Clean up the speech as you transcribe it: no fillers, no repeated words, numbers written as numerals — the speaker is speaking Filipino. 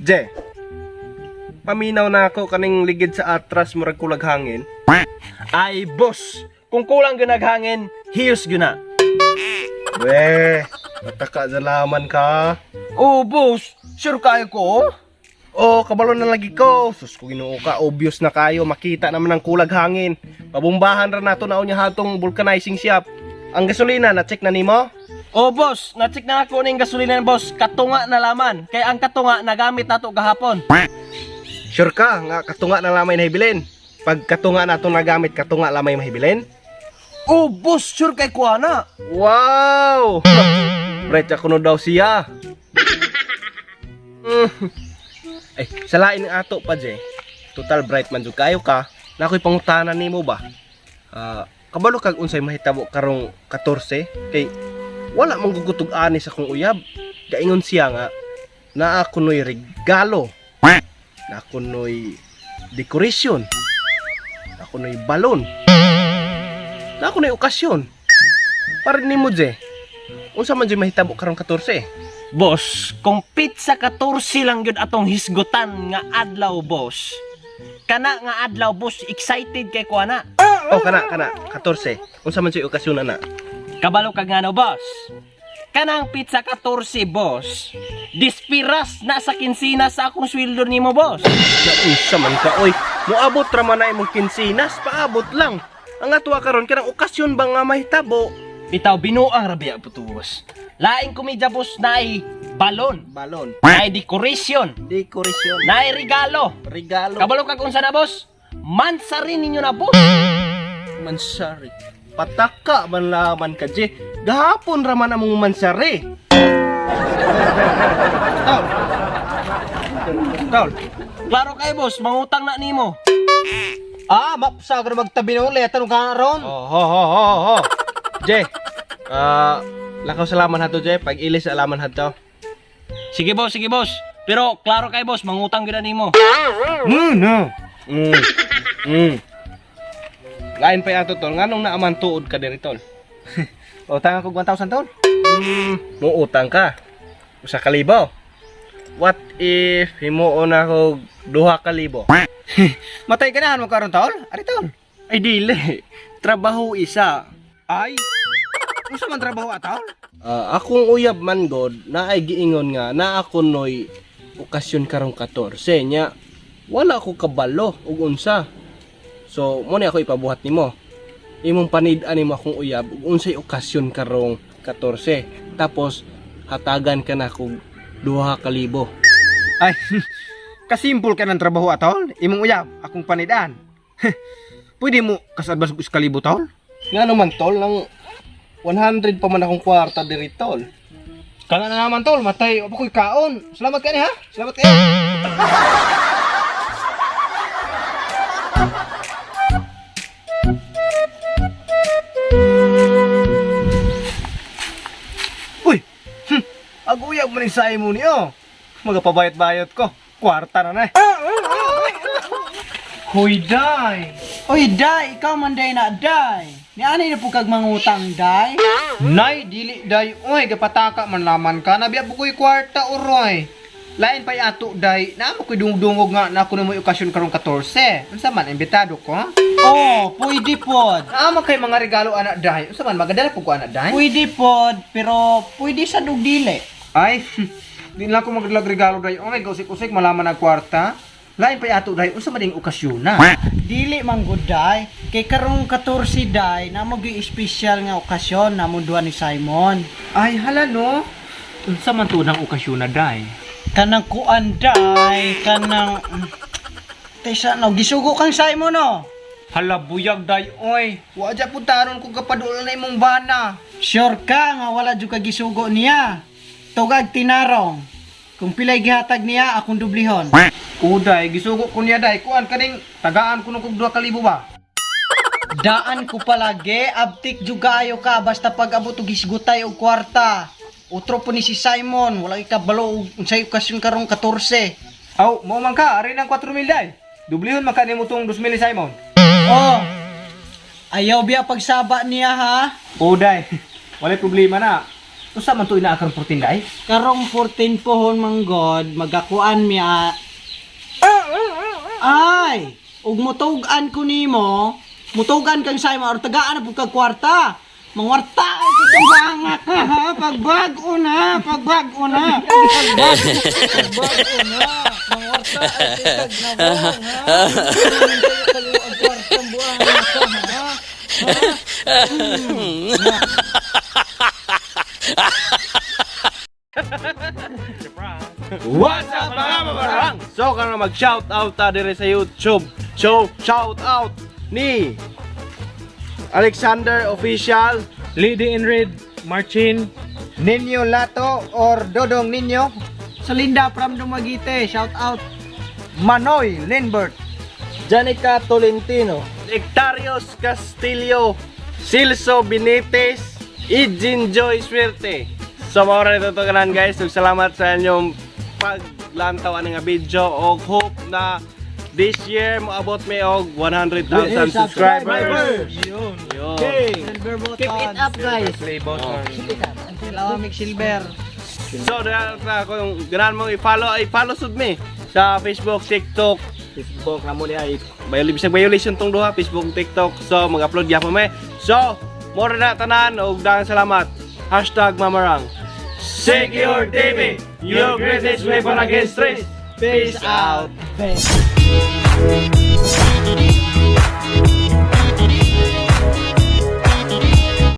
Je, paminaw na ako kaning ligid sa atras murag kulag hangin. Ay, boss, kung kulang ganaghangin, hiyos gina. Weh, mataka zalaman ka. Oh, boss, sure kayo ko? Oh, kabalo na lagi ko. Sus ko Ginoo ka, obvious na kayo. Makita naman ang kulag hangin. Pabumbahan ra nato na unya hatong vulcanizing shop. Ang gasolina na-check na nimo? Oh, boss, na-check na ako ning gasolina, boss. Katunga na laman. Kaya ang katunga nagamit nato gahapon. Sure ka nga katunga na lamay nahibilin? Pag katunga nato nagamit, katunga lamay mahibilin? Oh, boss, sure kay kuana. Wow! Brecha ko no daw siya. Ay, salain ng ato pa, Je. Total bright man jud kayo ka. Na ako'y pangutanan nimo ba? Kabalo kag unsay mahitabo karong 14 kay wala man gugutog ani sa kong uyab. Gaingon siya nga na ako noy regalo. Na ako noy decoration. Na ako noy balon. Na ako noy okasyon. Para nimo, Je. Unsa man jud mahitabo karong 14? Boss, kung pizza 14 lang yun atong hisgutan nga adlaw, boss. Kana nga adlaw, boss, excited kay kuana. Oh, kana 14. Unsa man jud okasyon na? Kabalo kag ngano, boss. Kanang pizza 14, boss. Dispiras na sa kinsinas sa akong sweldo nimo, boss. Unsa man ka oy? Moabot ra man na imong kinsinas, paabot lang. Ang atuwa karon kanang okasyon ba nga mahitabo? Bitaw binuang rabiya po to, boss. Laing komedya, boss, na ay balon. Balon. Na ay decoration. Decoration. Na ay regalo. Regalo. Kabalo kag unsa na, boss? Mansarin ninyo na, boss. Mansari. Pataka man laman ka, Je. Gahapon ra man among mansari. Tol. Tol. Klaro kay, boss, mangutang na nimo. Mapsa ka na magtabi na ulit. Tanong ka na ron. Oh. Je. Lakaw salaman hato, Je. Pag ilis alaman hato. Sige, boss. Pero klaro kay, boss, mangutang gyud na nimo. No. Lain pa yato, tol. Nganong naaman tuod ka diri, tol? Utang ako 1,000 taon. Muutang ka. Usa ka libo. What if himuon ako 2,000? Matay ka na mo karon taon? Ari taon. Ay dili. Trabaho isa. Ay. Unsa man trabaho ataon? Akong uyab man god na ay giingon nga na ako noy okasyon karong 14 nya wala ako kabalo ug unsa. So mo ni ako ipabuhat nimo. Imong panid-an nimo akong uyab ug unsay okasyon karong 14. Tapos hatagan ka na kog 2,000. Ay. Kasimpol ka ng trabaho ataon. Imong uyab akong panidaan. Pwede mo kasadbas og 1,000 taon? Nga naman tol nang 100 pa man akong kwarta diri tol. Kana na naman tol, matay ako ko'y kaon. Salamat ka ni ha. Salamat kayo. Uy. Aguyab man sa imo niyo. Magapabayat-bayot ko. Kwarta na. Hoy, Day! Hoy, Day! Ikaw man, Day, na, Day! Ni anay na po kag mangutang, Day? Nay, dili day, oy, gapataka man laman ka, nabiya po ko'y kwarta, uroy. Lain pa'y ato, day, na mo ko'y dungog nga na ako na mo'y okasyon karong 14. Unsa man, imbitado ko, ha? Oh, pwede pod. Naama kay mga regalo, anak, day. Unsa man, magadala po ko, anak, day? Pwede pod, pero pwede sa dugdili. Ay, di lang ko magdalag regalo, day. Oy, gausik-usik, malaman ang kwarta. Lain pa'y ato, day, unsa man yung okasyon na? Dili man gud, Day. Kay karong 14, Day, na mag-special nga okasyon na mo duha ni Simon. Ay, hala, no? Unsa man to ng okasyon na, day? Kanang kuan, Day, kanang Tesa no, gisugo kang Simon, no? Hala, buyag, day, oy. Wadya po taron ko kapadula na imong bana. Sure ka nga wala jud ka gisugo niya. Tugag tinarong. Kung pilay gihatag niya, akong dublihon. Uday, gisugo ko niya, day. Kuan kaning tagaan ko nung kog 2,000 ba? Daan ko palagi, abtik juga ayo ka, basta pag abot og hisgutay og kwarta. Utro po ni si Simon, wala ikabalo unsay okasyon karong 14. Aw, mo man ka, ari ng 4,000, day. Dublihon man ka nimo tong 2,000 ni Simon. Oh, ayaw biya pagsaba niya ha. Uday, wala problema na. Unsa man to inaakang protein day? Karong 14 pohon manggod, magakuan miya. Ay, ug mutugan ko nimo, mutugan kang Simon or tagaan na pud kag kwarta. Mangwarta ay kitang banga ka ha, pagbago na, pagbago na. Pagbago na, mangwarta ay kitag na bang ha. Ang kwartang buang ka ha. What's up mga mabarang? So ka na mag-shoutout ta dire sa YouTube. So, shoutout ni Alexander Official, Lady in Red, Marcin, Ninyo Lato or Dodong Ninyo, Sa Linda from Dumaguete, shout out. Manoy Lindbergh, Janica Tolentino, Nectarios Castillo, Silso Benitez, Ijin Joy Swerte. So maura nito to kanan guys. Salamat sa inyong paglantaw ani nga video og hope na this year moabot mi og 100,000 subscribers. Yun. Silver button. Keep it up, guys. play button. Lawamig silver. So dahil na kung ganahan mo i-follow sud mi sa Facebook, TikTok. Facebook na mo ni ay violation tong duha, Facebook, TikTok. So mag-upload gyapon mi. So more na tanan og daghang salamat. #mamarang. Secure TV, your greatest weapon against stress. Peace out.